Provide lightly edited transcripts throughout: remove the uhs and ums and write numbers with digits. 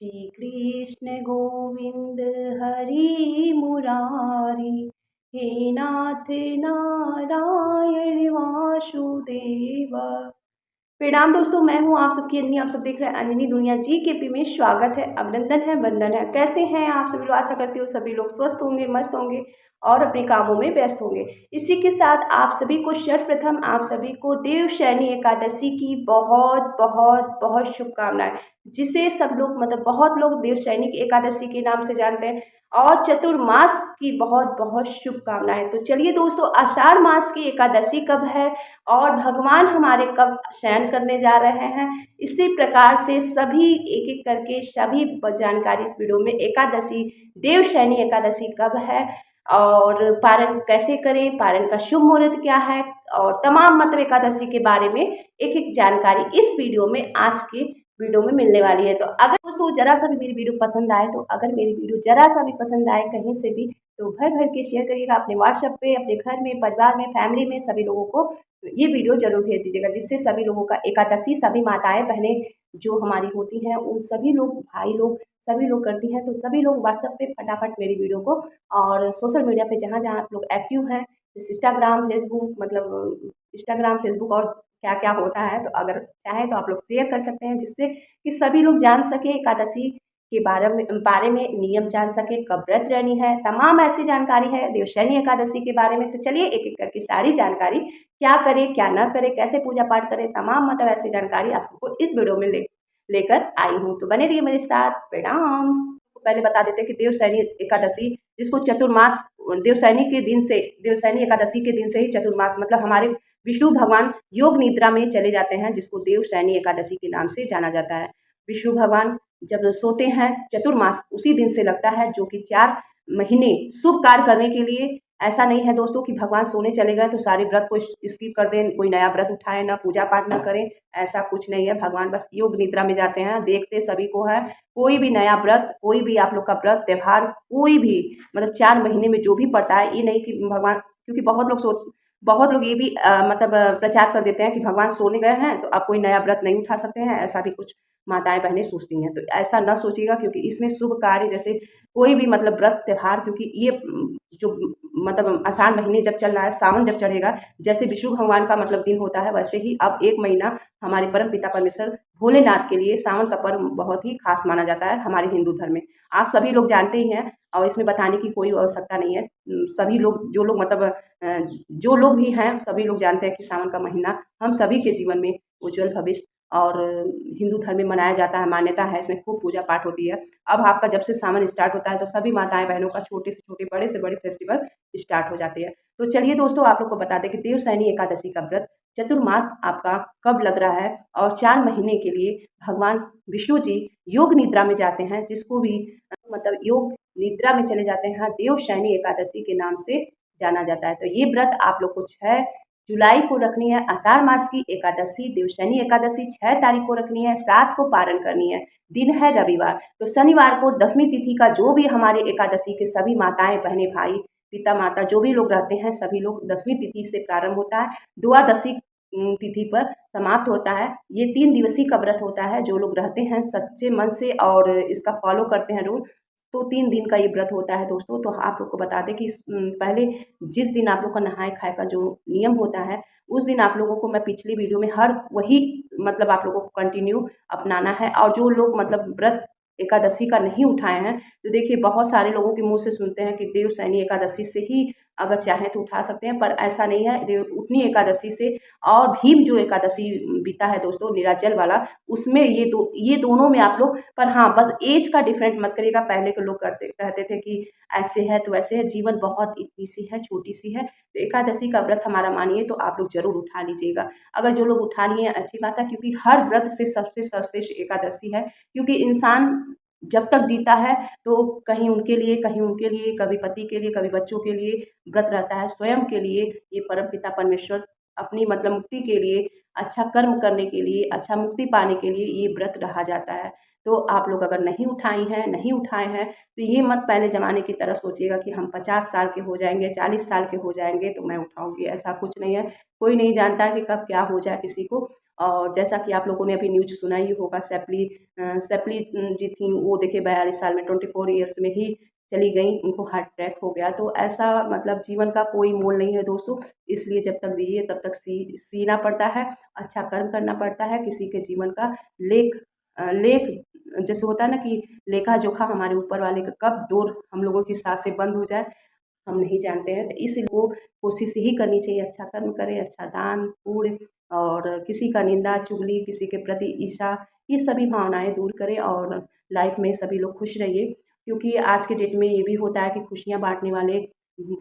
श्री कृष्ण गोविंद हरि मुरारी, हे नाथ नारायण वासुदेव। प्रणाम दोस्तों, मैं हूं आप सबकी अंजनी। आप सब देख रहे हैं अंजनी दुनिया GKP में। स्वागत है, अभिनंदन है, वंदन है। कैसे हैं आप सभी लोग? आशा करती हूँ सभी लोग स्वस्थ होंगे, मस्त होंगे और अपने कामों में व्यस्त होंगे। इसी के साथ आप सभी को सर्वप्रथम आप सभी को देवशयनी एकादशी की बहुत बहुत बहुत शुभकामनाएं, जिसे सब लोग मतलब बहुत लोग देवशयनी एकादशी के नाम से जानते हैं, और चतुर्मास की बहुत बहुत शुभकामनाएं। तो चलिए दोस्तों, आषाढ़ मास की एकादशी कब है और भगवान हमारे कब शयन करने जा रहे हैं, इसी प्रकार से सभी एक एक करके सभी जानकारी इस वीडियो में। एकादशी, देवशयनी एकादशी कब है और पारण कैसे करें, पारण का शुभ मुहूर्त क्या है, और तमाम मतलब एकादशी के बारे में एक एक जानकारी इस वीडियो में, आज के वीडियो में मिलने वाली है। तो अगर दोस्तों जरा सा भी मेरी वीडियो पसंद आए, तो अगर मेरी वीडियो जरा सा भी पसंद आए कहीं से भी, तो भर भर के शेयर करिएगा अपने व्हाट्सएप पे, अपने घर में, परिवार में, फैमिली में सभी लोगों को ये वीडियो जरूर भेज दीजिएगा, जिससे सभी लोगों का एकादशी, सभी माताएं बहनें जो हमारी होती हैं, उन सभी लोग, भाई लोग, सभी लोग करती हैं, तो सभी लोग व्हाट्सएप पे फटाफट मेरी वीडियो को, और सोशल मीडिया पे जहाँ जहाँ आप लोग एक्टिव हैं, जैसे इंस्टाग्राम, फेसबुक, मतलब इंस्टाग्राम, फेसबुक और क्या क्या होता है, तो अगर चाहे तो आप लोग शेयर कर सकते हैं, जिससे कि सभी लोग जान सके एकादशी के बारे में नियम जान सके, कब व्रत रहनी है, तमाम ऐसी जानकारी है देवशयनी एकादशी के बारे में। तो चलिए एक एक करके सारी जानकारी, क्या करें क्या ना करें, कैसे पूजा पाठ करें, तमाम मतलब ऐसी जानकारी आप सबको इस वीडियो में लेकर आई हूँ। तो बने रहिए मेरे साथ। प्रणाम। तो पहले बता देते हैं कि देवशयनी एकादशी, जिसको चतुर्मास, देवशयनी एकादशी के दिन से ही चतुर्मास मतलब हमारे विष्णु भगवान योग निद्रा में चले जाते हैं, जिसको देवशयनी एकादशी के नाम से जाना जाता है। विष्णु भगवान जब सोते हैं, चतुर्मास उसी दिन से लगता है, जो कि 4 महीने शुभ कार्य करने के लिए। ऐसा नहीं है दोस्तों कि भगवान सोने चले गए तो सारे व्रत को स्किप कर दें, कोई नया व्रत उठाए, ना पूजा पाठ ना करें, ऐसा कुछ नहीं है। भगवान बस योग निद्रा में जाते हैं, देखते सभी को है। कोई भी नया व्रत, कोई भी आप लोग का व्रत त्यौहार, कोई भी मतलब 4 महीने में जो भी पड़ता है, ये नहीं कि भगवान, क्योंकि बहुत लोग ये भी मतलब प्रचार कर देते हैं कि भगवान सोने गए हैं तो आप कोई नया व्रत नहीं उठा सकते हैं, ऐसा भी कुछ माताएं बहनें सोचती हैं। तो ऐसा न सोचिएगा, क्योंकि इसमें शुभ कार्य, जैसे कोई भी मतलब व्रत त्यौहार, क्योंकि ये जो मतलब आषाढ़ महीने जब चल रहा है, सावन जब चढ़ेगा, जैसे विष्णु भगवान का मतलब दिन होता है, वैसे ही अब 1 महीना हमारे परम पिता परमेश्वर भोलेनाथ के लिए सावन का पर्व बहुत ही खास माना जाता है हमारे हिंदू धर्म में। आप सभी लोग जानते ही हैं, और इसमें बताने की कोई आवश्यकता नहीं है। सभी लोग, जो लोग मतलब जो लोग भी हैं, सभी लोग जानते हैं कि सावन का महीना हम सभी के जीवन में उज्जवल भविष्य, और हिंदू धर्म में मनाया जाता है, मान्यता है, इसमें खूब पूजा पाठ होती है। अब आपका जब से सावन स्टार्ट होता है, तो सभी माताएं बहनों का छोटे से छोटे, बड़े से बड़े फेस्टिवल स्टार्ट हो जाते हैं। तो चलिए दोस्तों, आप लोग को बता दें कि देवशयनी एकादशी का व्रत चतुर्मास आपका कब लग रहा है, और 4 महीने के लिए भगवान विष्णु जी योग निद्रा में जाते हैं, जिसको भी मतलब योग निद्रा में चले जाते हैं, देवशयनी एकादशी के नाम से जाना जाता है। तो ये व्रत आप लोग को 6 जुलाई को रखनी है। आषाढ़ मास की एकादशी, देवशयनी एकादशी 6 तारीख को रखनी है, 7 को पारण करनी है। दिन है रविवार। तो शनिवार को 10वीं तिथि का, जो भी हमारे एकादशी के सभी माताएं बहनें, भाई, पिता माता जो भी लोग रहते हैं, सभी लोग 10वीं तिथि से प्रारंभ होता है, द्वादशी तिथि पर समाप्त होता है। ये 3 दिवसीय का व्रत होता है। जो लोग रहते हैं सच्चे मन से और इसका फॉलो करते हैं रूल, तो 3 दिन का ये व्रत होता है दोस्तों। तो आप लोग को बता दें कि पहले जिस दिन आप लोग का नहाए खाए का जो नियम होता है, उस दिन आप लोगों को मैं पिछली वीडियो में हर वही मतलब आप लोगों को कंटिन्यू अपनाना है। और जो लोग मतलब व्रत एकादशी का नहीं उठाए हैं, तो देखिए बहुत सारे लोगों के मुंह से सुनते हैं कि देवशयनी एकादशी से ही अगर चाहें तो उठा सकते हैं, पर ऐसा नहीं है। देव उठनी एकादशी से, और भीम जो एकादशी बीता है दोस्तों, नीलाचल वाला, उसमें ये दोनों में आप लोग, पर हाँ बस एज का डिफरेंट मत करिएगा। पहले के लोग कहते थे कि ऐसे है तो वैसे है, जीवन बहुत इतनी सी है, छोटी सी है। तो एकादशी का व्रत हमारा मानिए तो आप लोग जरूर उठा लीजिएगा। अगर जो लोग उठा लिए अच्छी बात है, क्योंकि हर व्रत से सबसे सर्वश्रेष्ठ एकादशी है। क्योंकि इंसान जब तक जीता है, तो कहीं उनके लिए, कहीं उनके लिए, कभी पति के लिए, कभी बच्चों के लिए व्रत रहता है, स्वयं के लिए। ये परम पिता परमेश्वर अपनी मतलब मुक्ति के लिए, अच्छा कर्म करने के लिए, अच्छा मुक्ति पाने के लिए ये व्रत रहा जाता है। तो आप लोग अगर नहीं उठाई हैं, नहीं उठाए हैं, तो ये मत पहले ज़माने की तरह सोचिएगा कि हम 50 साल के हो जाएंगे, 40 साल के हो जाएंगे तो मैं उठाऊंगी। ऐसा कुछ नहीं है। कोई नहीं जानता कि कब क्या हो जाए किसी को। और जैसा कि आप लोगों ने अभी न्यूज़ सुना ही होगा, सैफली जी थी, वो देखिए 42 साल में 24 ईयर्स में ही चली गईं, उनको हार्ट अटैक हो गया। तो ऐसा मतलब जीवन का कोई मोल नहीं है दोस्तों, इसलिए जब तक जिए तब तक सीना पड़ता है, अच्छा कर्म करना पड़ता है। किसी के जीवन का लेख जैसे होता है ना कि लेखा जोखा हमारे ऊपर वाले का कब डोर हम लोगों की सांसें बंद हो जाए हम नहीं जानते हैं। तो इसलिए वो कोशिश यही करनी चाहिए, अच्छा कर्म करें, अच्छा दान पुण्य, और किसी का निंदा चुगली, किसी के प्रति ईर्ष्या, ये सभी भावनाएं दूर करें और लाइफ में सभी लोग खुश रहिए। क्योंकि आज के डेट में ये भी होता है कि खुशियाँ बांटने वाले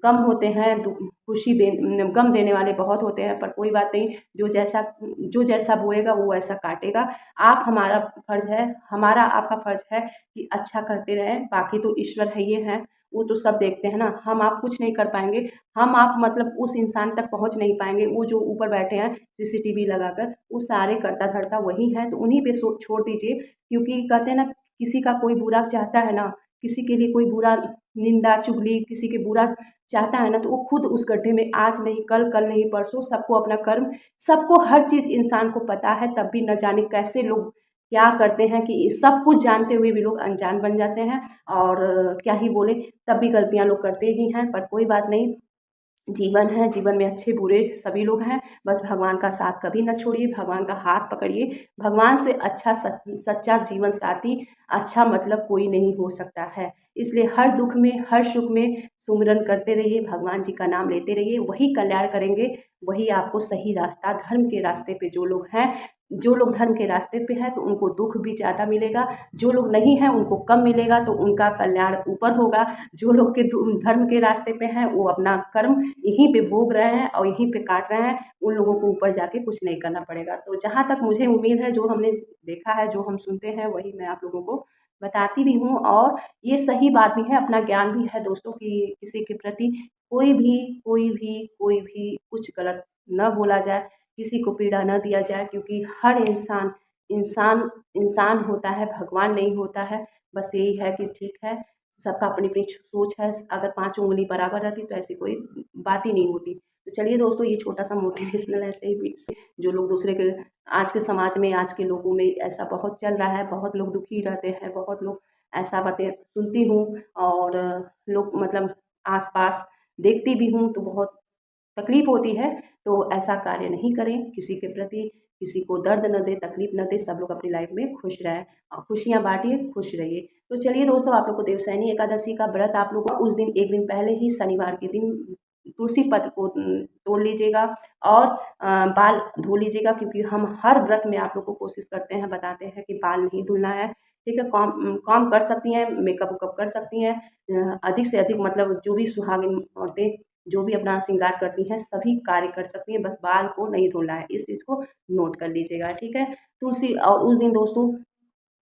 कम होते हैं, खुशी दे गम देने वाले बहुत होते हैं। पर कोई बात नहीं, जो जैसा बोएगा वो ऐसा काटेगा। आप हमारा फर्ज है, हमारा आपका फर्ज है कि अच्छा करते रहें। बाकी तो ईश्वर है ये हैं, वो तो सब देखते हैं ना। हम आप कुछ नहीं कर पाएंगे, हम आप मतलब उस इंसान तक पहुंच नहीं पाएंगे। वो जो ऊपर बैठे हैं सीसीटीवी लगाकर, वो सारे करता धरता वही है, तो उन्हीं पे छोड़ दीजिए। क्योंकि कहते हैं ना, किसी का कोई बुरा चाहता है ना, किसी के लिए कोई बुरा निंदा चुगली किसी के बुरा चाहता है ना, तो वो खुद उस गड्ढे में आज नहीं कल, कल नहीं परसों, सबको अपना कर्म, सबको हर चीज़ इंसान को पता है, तब भी न जाने कैसे लोग क्या करते हैं कि सब कुछ जानते हुए भी लोग अनजान बन जाते हैं। और क्या ही बोले, तब भी गलतियाँ लोग करते ही हैं। पर कोई बात नहीं, जीवन है, जीवन में अच्छे बुरे सभी लोग हैं। बस भगवान का साथ कभी न छोड़िए, भगवान का हाथ पकड़िए। भगवान से अच्छा सच्चा जीवन साथी, अच्छा मतलब कोई नहीं हो सकता है। इसलिए हर दुख में हर सुख में सुमिरन करते रहिए, भगवान जी का नाम लेते रहिए, वही कल्याण करेंगे, वही आपको सही रास्ता, धर्म के रास्ते पे जो लोग धर्म के रास्ते पे हैं तो उनको दुख भी ज़्यादा मिलेगा, जो लोग नहीं हैं उनको कम मिलेगा, तो उनका कल्याण ऊपर होगा। जो लोग के धर्म के रास्ते पे हैं वो अपना कर्म यहीं पे भोग रहे हैं और यहीं पे काट रहे हैं, उन लोगों को ऊपर जाके कुछ नहीं करना पड़ेगा। तो जहाँ तक मुझे उम्मीद है, जो हमने देखा है, जो हम सुनते हैं, वही मैं आप लोगों को बताती भी हूँ। और ये सही बात भी है, अपना ज्ञान भी है दोस्तों, कि किसी के प्रति कोई भी कुछ गलत न बोला जाए, किसी को पीड़ा न दिया जाए। क्योंकि हर इंसान इंसान इंसान होता है, भगवान नहीं होता है। बस यही है कि ठीक है, सबका अपनी अपनी सोच है। अगर पाँचों उंगली बराबर रहती तो ऐसी कोई बात ही नहीं होती। तो चलिए दोस्तों, ये छोटा सा मोटिवेशनल ऐसे ही जो लोग दूसरे के, आज के समाज में, आज के लोगों में ऐसा बहुत चल रहा है, बहुत लोग दुखी रहते हैं, बहुत लोग ऐसा बातें सुनती हूँ। और लोग मतलब आसपास देखती भी हूँ तो बहुत तकलीफ होती है। तो ऐसा कार्य नहीं करें, किसी के प्रति किसी को दर्द न दें, तकलीफ न दें। सब लोग अपनी लाइफ में खुश रहें और खुशियाँ बांटिए, खुश रहिए। तो चलिए दोस्तों, आप लोग को देवशयनी एकादशी का व्रत, आप लोग उस दिन एक दिन पहले ही शनिवार के दिन तुलसी पत्र को तोड़ लीजिएगा और बाल धो लीजिएगा। क्योंकि हम हर व्रत में आप लोग को कोशिश करते हैं, बताते हैं कि बाल नहीं धुलना है। ठीक है, काम काम कर सकती हैं, मेकअप वेकअप कर सकती हैं, अधिक से अधिक मतलब जो भी सुहागिन औरतें जो भी अपना श्रृंगार करती हैं, सभी कार्य कर सकती हैं, बस बाल को नहीं धोना है। इस चीज़ को नोट कर लीजिएगा, ठीक है। तुलसी, और उस दिन दोस्तों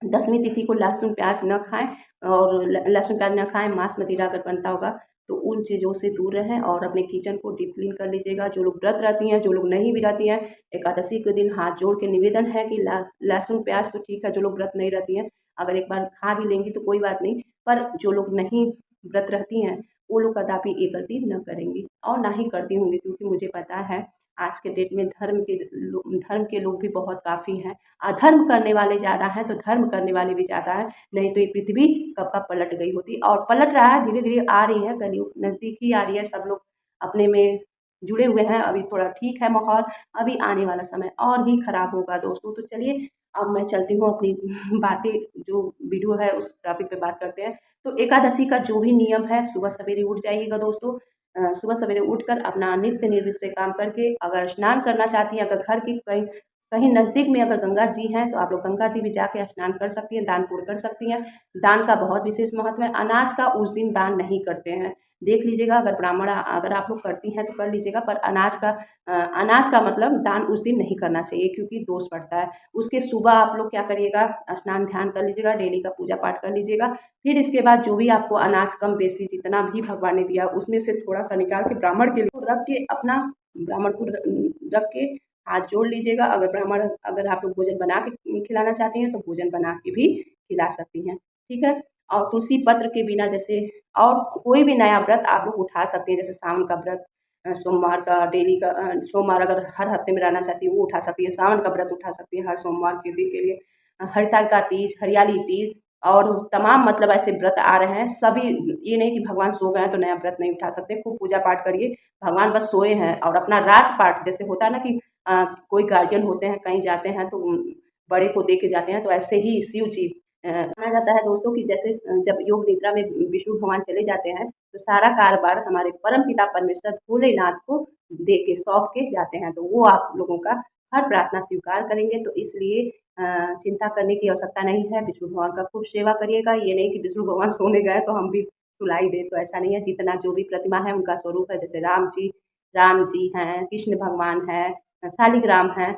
दसवीं तिथि को लहसुन प्याज न खाएं, और लहसुन प्याज न खाएं, मांस मदिरा अगर बनता होगा तो उन चीज़ों से दूर रहें और अपने किचन को डीप क्लीन कर लीजिएगा। जो लोग व्रत रहती हैं, जो लोग नहीं भी रहती हैं, एकादशी के दिन हाथ जोड़ के निवेदन है कि लहसुन प्याज तो ठीक है, जो लोग व्रत नहीं रहती हैं अगर एक बार खा भी लेंगी तो कोई बात नहीं, पर जो लोग नहीं व्रत रहती हैं वो लोग कदापि ये गलती न करेंगी और ना ही करती होंगी। क्योंकि मुझे पता है आज के डेट में धर्म के लोग भी बहुत काफ़ी हैं। अधर्म करने वाले ज़्यादा हैं तो धर्म करने वाले भी ज़्यादा हैं, नहीं तो ये पृथ्वी कब का पलट गई होती। और पलट रहा है, धीरे धीरे आ रही है, कलयुग नज़दीक ही आ रही है। सब लोग अपने में जुड़े हुए हैं, अभी थोड़ा ठीक है माहौल, अभी आने वाला समय और ही खराब होगा दोस्तों। तो चलिए, अब मैं चलती हूँ अपनी बातें, जो वीडियो है उस टॉपिक पे बात करते हैं। तो एकादशी का जो भी नियम है, सुबह सवेरे उठ जाइएगा दोस्तों। सुबह सवेरे उठकर अपना नित्य निर्विघ्न से काम करके, अगर स्नान करना चाहती हैं, अगर घर की कहीं कहीं नज़दीक में अगर गंगा जी हैं तो आप लोग गंगा जी भी जाके स्नान कर सकती हैं, दान पुण्य कर सकती हैं। दान का बहुत विशेष महत्व है। अनाज का उस दिन दान नहीं करते हैं, देख लीजिएगा। अगर ब्राह्मण अगर आप लोग करती हैं तो कर लीजिएगा, पर अनाज का मतलब दान उस दिन नहीं करना चाहिए, क्योंकि दोष पड़ता है। उसके सुबह आप लोग क्या करिएगा, स्नान ध्यान कर लीजिएगा, डेली का पूजा पाठ कर लीजिएगा। फिर इसके बाद जो भी आपको अनाज कम बेसी जितना भी भगवान ने दिया, उसमें से थोड़ा सा निकाल के ब्राह्मण के लिए रख के, अपना ब्राह्मण को रख के हाथ जोड़ लीजिएगा। अगर आप लोग भोजन बना के खिलाना चाहती हैं तो भोजन बना के भी खिला सकती हैं, ठीक है। और तुलसी पत्र के बिना, जैसे और कोई भी नया व्रत आप लोग उठा सकते हैं, जैसे सावन का व्रत, सोमवार का डेली का सोमवार अगर हर हफ्ते में रहना चाहती है वो उठा सकती है, सावन का व्रत उठा सकती है हर सोमवार के दिन के लिए। हरितालिका तीज, हरियाली तीज और तमाम मतलब ऐसे व्रत आ रहे हैं सभी। ये नहीं कि भगवान सो गए हैं तो नया व्रत नहीं उठा सकते, खूब पूजा पाठ करिए। भगवान बस सोए हैं और अपना राजपाट जैसे होता है ना कि कोई गार्जियन होते हैं कहीं जाते हैं तो बड़े को दे के जाते हैं, तो ऐसे ही शिव जी माना जाता है दोस्तों कि जैसे जब योग निद्रा में विष्णु भगवान चले जाते हैं तो सारा कारोबार हमारे परम पिता परमेश्वर भोलेनाथ को दे के सौंप के जाते हैं, तो वो आप लोगों का हर प्रार्थना स्वीकार करेंगे। तो इसलिए चिंता करने की आवश्यकता नहीं है, विष्णु भगवान का खूब सेवा करिएगा। ये नहीं कि विष्णु भगवान सोने गए तो हम भी सुलाई दें, तो ऐसा नहीं है। जितना जो भी प्रतिमा है उनका स्वरूप है, जैसे राम जी हैं, कृष्ण भगवान हैं, शालिग्राम हैं,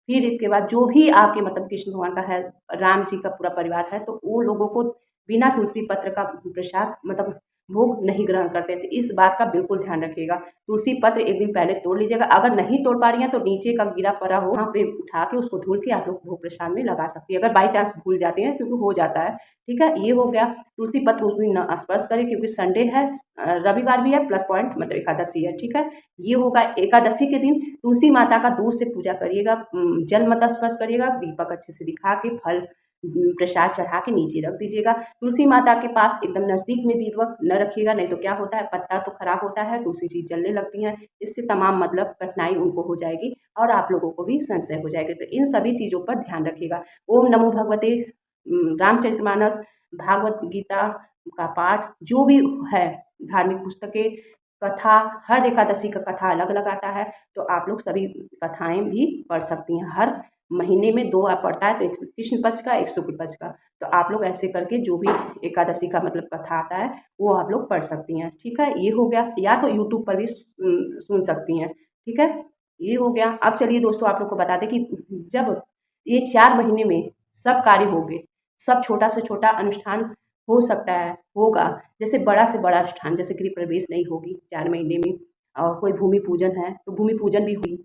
फिर इसके बाद जो भी आपके मतलब कृष्ण भगवान का है, राम जी का पूरा परिवार है, तो वो लोगों को बिना तुलसी पत्र का प्रसाद मतलब भोग नहीं ग्रहण करते थे। इस बात का बिल्कुल ध्यान रखिएगा। तुलसी पत्र एक दिन पहले तोड़ लीजिएगा, अगर नहीं तोड़ पा रही हैं तो नीचे का गिरा पड़ा हो वहाँ पे उठा के उसको धुल के आप लोग भोग प्रसाद में लगा सकती हैं, अगर बाई चांस भूल जाते हैं, क्योंकि हो जाता है। ठीक है, ये हो गया। तुलसी पत्र उस दिन न स्पर्श करें क्योंकि संडे है, रविवार भी है, प्लस पॉइंट मतलब एकादशी है। ठीक है, ये होगा एकादशी के दिन। तुलसी माता का दूर से पूजा करिएगा, जल मत स्पर्श करिएगा, दीपक अच्छे से दिखा के फल प्रसाद चढ़ा के नीचे रख दीजिएगा। तुलसी माता के पास एकदम नज़दीक में दीपक न रखिएगा, नहीं तो क्या होता है पत्ता तो खराब होता है, दूसरी चीज़ जलने लगती हैं, इससे तमाम मतलब कठिनाई उनको हो जाएगी और आप लोगों को भी संशय हो जाएगा। तो इन सभी चीज़ों पर ध्यान रखिएगा। ओम नमो भगवते रामचरितमानस, भागवत गीता का पाठ जो भी है, धार्मिक पुस्तकें, कथा, हर एकादशी का कथा अलग-अलग आता है, तो आप लोग सभी कथाएँ भी पढ़ सकती हैं। हर महीने में 2 पड़ता है, तो एक कृष्ण पक्ष का, एक शुक्ल पक्ष का। तो आप लोग ऐसे करके जो भी एकादशी का मतलब कथा आता है, वो आप लोग पढ़ सकती हैं। ठीक है, ये हो गया। या तो यूट्यूब पर भी सुन सकती हैं। ठीक है, ये हो गया। अब चलिए दोस्तों आप लोग को बता दें कि जब ये 4 महीने में सब कार्य होंगे, सब छोटा से छोटा अनुष्ठान हो सकता है, होगा। जैसे बड़ा से बड़ा अनुष्ठान, जैसे गृह प्रवेश नहीं होगी 4 महीने में, और कोई भूमि पूजन है तो भूमि पूजन भी हुई,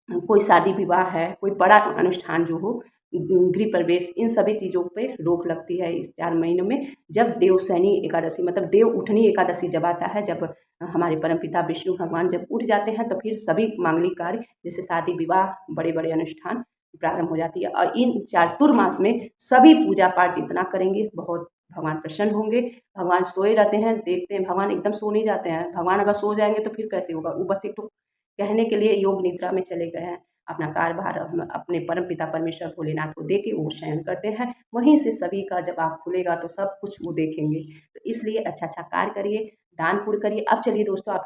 कोई शादी विवाह है, कोई बड़ा अनुष्ठान जो हो, गृह प्रवेश, इन सभी चीज़ों पे रोक लगती है इस 4 महीनों में। जब देवशयनी एकादशी मतलब देव उठनी एकादशी जब आता है, जब हमारे परमपिता विष्णु भगवान जब उठ जाते हैं, तो फिर सभी मांगलिक कार्य जैसे शादी विवाह, बड़े-बड़े अनुष्ठान प्रारंभ हो जाती है। और इन चातुर्मास में सभी पूजा पाठ जितना करेंगे बहुत भगवान प्रसन्न होंगे। भगवान सोए रहते हैं, देखते हैं भगवान एकदम सो नहीं जाते हैं। भगवान अगर सो जाएँगे तो फिर कैसे होगा? वो बस एक तो कहने के लिए योग निद्रा में चले गए हैं, अपना कार्यभार अपने परमपिता परमेश्वर भोलेनाथ को दे के वो शयन करते हैं। वहीं से सभी का जब आँख खुलेगा तो सब कुछ वो देखेंगे। तो इसलिए अच्छा-अच्छा कार्य करिए, दान पुण्य करिए। अब चलिए दोस्तों आप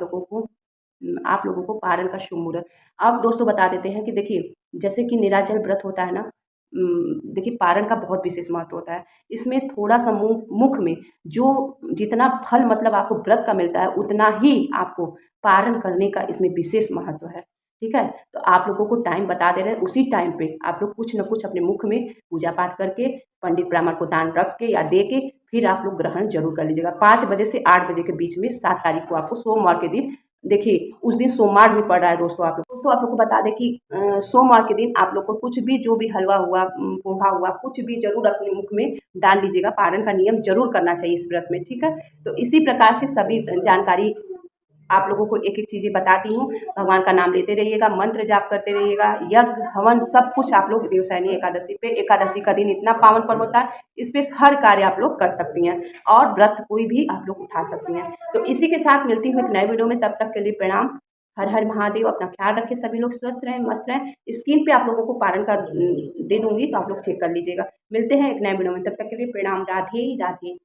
लोगों को पारण का शुभ मुहूर्त अब दोस्तों बता देते हैं कि देखिए, जैसे कि निराजल व्रत होता है ना, देखिए पारण का बहुत विशेष महत्व होता है। इसमें थोड़ा-सा मुख में जो जितना फल मतलब आपको व्रत का मिलता है, उतना ही आपको पारण करने का इसमें विशेष महत्व है। ठीक है? तो आप लोगों को टाइम बता दे रहे हैं, उसी टाइम पे आप लोग कुछ न कुछ अपने मुख में पूजा पाठ करके, पंडित ब्राह्मण को दान रख के या दे के, फिर आप लोग ग्रहण ज़रूर कर लीजिएगा। 5 बजे से 8 बजे के बीच में 7 तारीख को आपको सोमवार के दिन, देखिए उस दिन सोमवार भी पड़ रहा है दोस्तों आप लोग को बता दें कि सोमवार के दिन आप लोग को कुछ भी जो भी हलवा हुआ, पोहा हुआ, कुछ भी ज़रूर अपने मुख में डाल लीजिएगा। पारण का नियम ज़रूर करना चाहिए इस व्रत में। ठीक है? तो इसी प्रकार से सभी जानकारी आप लोगों को एक-एक चीज़ें बताती हूँ। भगवान का नाम लेते रहिएगा, मंत्र जाप करते रहिएगा, यज्ञ, हवन सब कुछ आप लोग देवशयनी एकादशी पे, एकादशी का दिन इतना पावन पर्व होता है, इस पे हर कार्य आप लोग कर सकती हैं और व्रत कोई भी आप लोग उठा सकती हैं। तो इसी के साथ मिलती हूँ एक नए वीडियो में, तब तक के लिए प्रणाम। हर हर महादेव। अपना ख्याल रखें, सभी लोग स्वस्थ रहें, मस्त रहें। स्क्रीन पे आप लोगों को पारण का दे दूँगी, तो आप लोग चेक कर लीजिएगा। मिलते हैं एक नए वीडियो में, तब तक के लिए प्रणाम। राधे राधे।